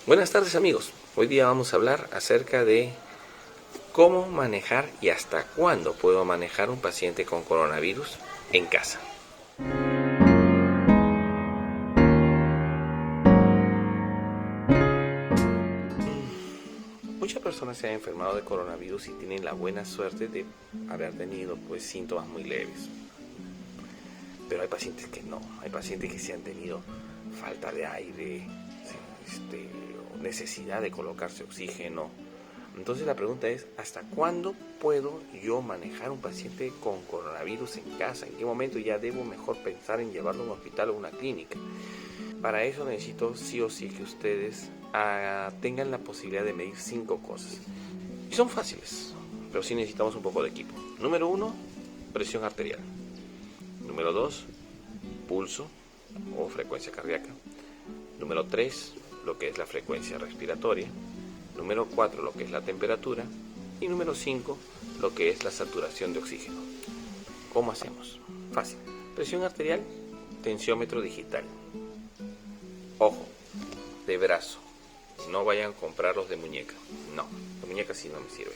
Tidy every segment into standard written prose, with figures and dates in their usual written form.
Buenas tardes amigos, hoy día vamos a hablar acerca de cómo manejar y hasta cuándo puedo manejar un paciente con coronavirus en casa. Muchas personas se han enfermado de coronavirus y tienen la buena suerte de haber tenido síntomas muy leves. Pero hay pacientes que no, hay pacientes que sí han tenido falta de aire, necesidad de colocarse oxígeno. Entonces la pregunta es, ¿hasta cuándo puedo yo manejar un paciente con coronavirus en casa? ¿En qué momento ya debo mejor pensar en llevarlo a un hospital o a una clínica? Para eso necesito sí o sí que ustedes tengan la posibilidad de medir 5 cosas. Y son fáciles, pero sí necesitamos un poco de equipo. Número 1, presión arterial. Número 2, pulso o frecuencia cardíaca. Número 3, lo que es la frecuencia respiratoria. Número 4, lo que es la temperatura. Y número 5, lo que es la saturación de oxígeno. ¿Cómo hacemos? Fácil. Presión arterial, tensiómetro digital. Ojo, de brazo. No vayan a comprarlos de muñeca. No, de muñeca sí no me sirve.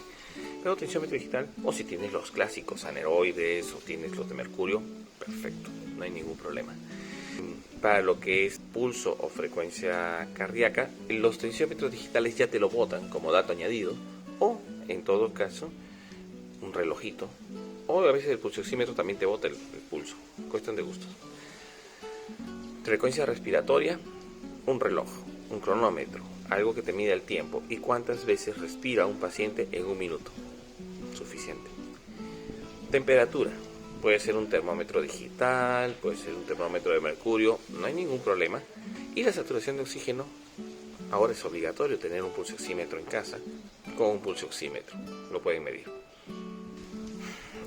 Pero tensiómetro digital, o si tienes los clásicos aneroides o tienes los de mercurio, perfecto, no hay ningún problema. Para lo que es pulso o frecuencia cardíaca, los tensiómetros digitales ya te lo botan como dato añadido, o en todo caso un relojito, o a veces el pulsoxímetro también te bota el pulso, cuestión de gustos. Frecuencia respiratoria, un reloj, un cronómetro, algo que te mida el tiempo y cuántas veces respira un paciente en un minuto, suficiente. Temperatura, puede ser un termómetro digital, puede ser un termómetro de mercurio, no hay ningún problema. Y la saturación de oxígeno, ahora es obligatorio tener un pulsoxímetro en casa con un pulsoxímetro, lo pueden medir.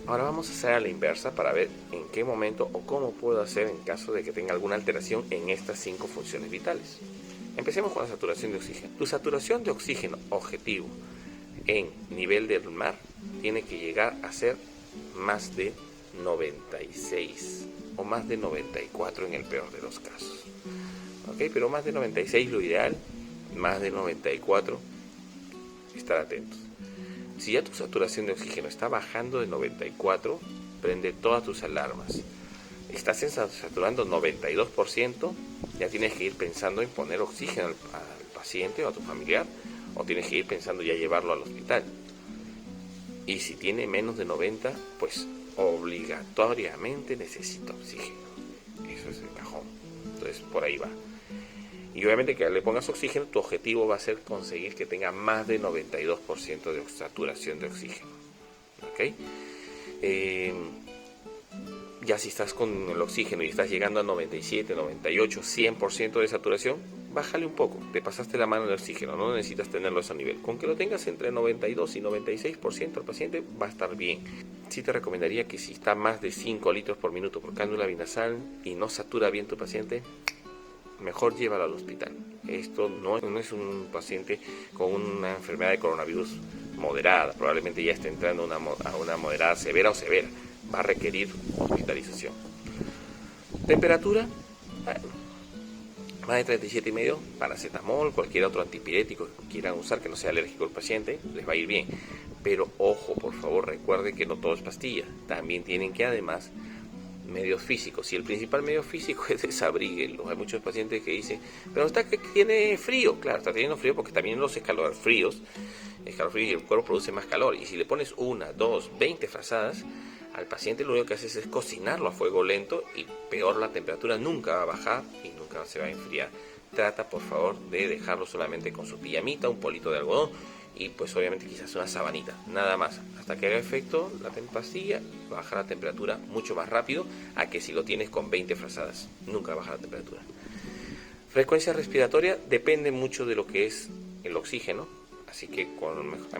Ahora vamos a hacer a la inversa para ver en qué momento o cómo puedo hacer en caso de que tenga alguna alteración en estas 5 funciones vitales. Empecemos con la saturación de oxígeno. Tu saturación de oxígeno objetivo en nivel del mar tiene que llegar a ser más de 96 o más de 94 en el peor de los casos. Pero más de 96 lo ideal, más de 94 estar atentos. Si ya tu saturación de oxígeno está bajando de 94, prende todas tus alarmas. Estás saturando 92%, ya tienes que ir pensando en poner oxígeno al paciente o a tu familiar, o tienes que ir pensando ya llevarlo al hospital. Y si tiene menos de 90, pues obligatoriamente necesita oxígeno. Eso es el cajón. Entonces por ahí va. Y obviamente que le pongas oxígeno, tu objetivo va a ser conseguir que tenga más de 92% de saturación de oxígeno. ¿Ok? Ya si estás con el oxígeno y estás llegando a 97, 98, 100% de saturación, bájale un poco, te pasaste la mano en el oxígeno, no necesitas tenerlo a ese nivel. Con que lo tengas entre 92 y 96% el paciente va a estar bien. Sí te recomendaría que si está más de 5 litros por minuto por cánula vinasal y no satura bien tu paciente, mejor llévalo al hospital. Esto no es un paciente con una enfermedad de coronavirus moderada, probablemente ya esté entrando a una moderada severa o severa. Va a requerir hospitalización. Temperatura, bueno, más de 37,5, paracetamol, cualquier otro antipirético que quieran usar que no sea alérgico al paciente, les va a ir bien. Pero ojo, por favor, recuerden que no todo es pastilla. También tienen que además medios físicos. Y el principal medio físico es desabríguenlo. Hay muchos pacientes que dicen, pero está que tiene frío. Claro, está teniendo frío porque también los escalofríos y el cuerpo produce más calor. Y si le pones 1, 2, 20 frazadas, al paciente lo único que haces es cocinarlo a fuego lento y peor, la temperatura nunca va a bajar y nunca se va a enfriar. Trata por favor de dejarlo solamente con su pijamita, un polito de algodón y pues obviamente quizás una sabanita, nada más, hasta que haga efecto la pastilla, baja la temperatura mucho más rápido a que si lo tienes con 20 frazadas, nunca baja la temperatura. Frecuencia respiratoria depende mucho de lo que es el oxígeno, así que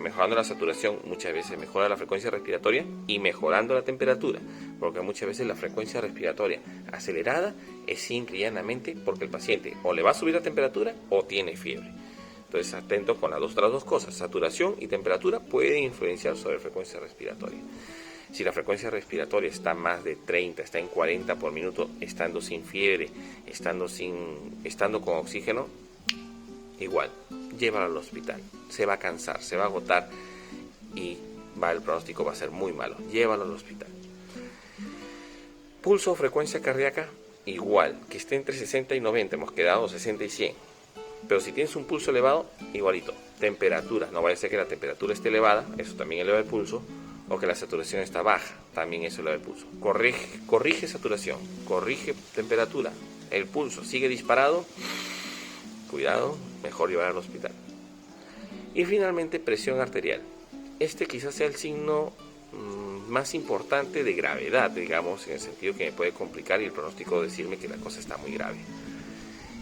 mejorando la saturación muchas veces mejora la frecuencia respiratoria y mejorando la temperatura, porque muchas veces la frecuencia respiratoria acelerada es simple y llanamente porque el paciente o le va a subir la temperatura o tiene fiebre. Entonces atento con las dos cosas, saturación y temperatura pueden influenciar sobre la frecuencia respiratoria. Si la frecuencia respiratoria está más de 30, está en 40 por minuto, estando sin fiebre, estando con oxígeno, igual, llévalo al hospital. Se va a cansar, se va a agotar y el pronóstico va a ser muy malo. Llévalo al hospital. Pulso o frecuencia cardíaca, igual, que esté entre 60 y 90, hemos quedado 60 y 100. Pero si tienes un pulso elevado, igualito. Temperatura, no vaya a ser que la temperatura esté elevada, eso también eleva el pulso, o que la saturación está baja, también eso eleva el pulso. Corrige saturación, corrige temperatura, el pulso sigue disparado, cuidado, mejor llevar al hospital. Y finalmente, presión arterial. Este quizás sea el signo más importante de gravedad, digamos, en el sentido que me puede complicar y el pronóstico decirme que la cosa está muy grave.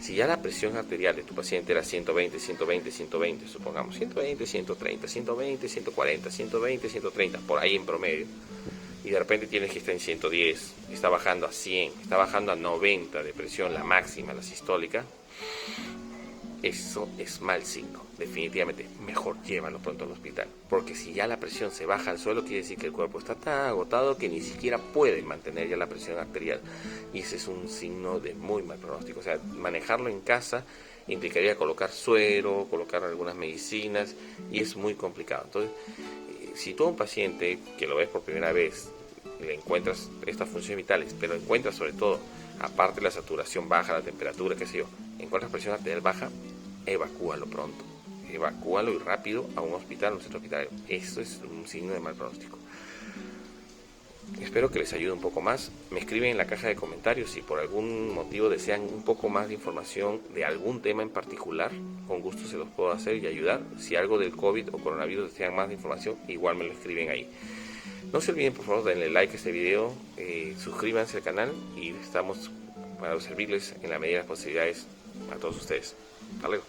Si ya la presión arterial de tu paciente era 120, 120, 120, supongamos 120, 130, 120, 140, 120, 130, por ahí en promedio, y de repente tienes que estar en 110, está bajando a 100, está bajando a 90 de presión, la máxima, la sistólica, eso es mal signo, definitivamente. Mejor llévalo pronto al hospital, porque si ya la presión se baja al suelo, quiere decir que el cuerpo está tan agotado que ni siquiera puede mantener ya la presión arterial, y ese es un signo de muy mal pronóstico. O sea, manejarlo en casa implicaría colocar suero, colocar algunas medicinas, y es muy complicado. Entonces, si tú a un paciente que lo ves por primera vez le encuentras estas funciones vitales, pero encuentras sobre todo, aparte de la saturación baja, la temperatura, qué sé yo, encuentras presión arterial baja, evacúalo pronto, evacúalo y rápido a un hospital, un centro hospitalario. Eso es un signo de mal pronóstico. Espero que les ayude un poco más. Me escriben en la caja de comentarios si por algún motivo desean un poco más de información de algún tema en particular. Con gusto se los puedo hacer y ayudar. Si algo del COVID o coronavirus desean más de información, igual me lo escriben ahí. No se olviden, por favor, denle like a este video, suscríbanse al canal y estamos para servirles en la medida de las posibilidades a todos ustedes. Hasta luego.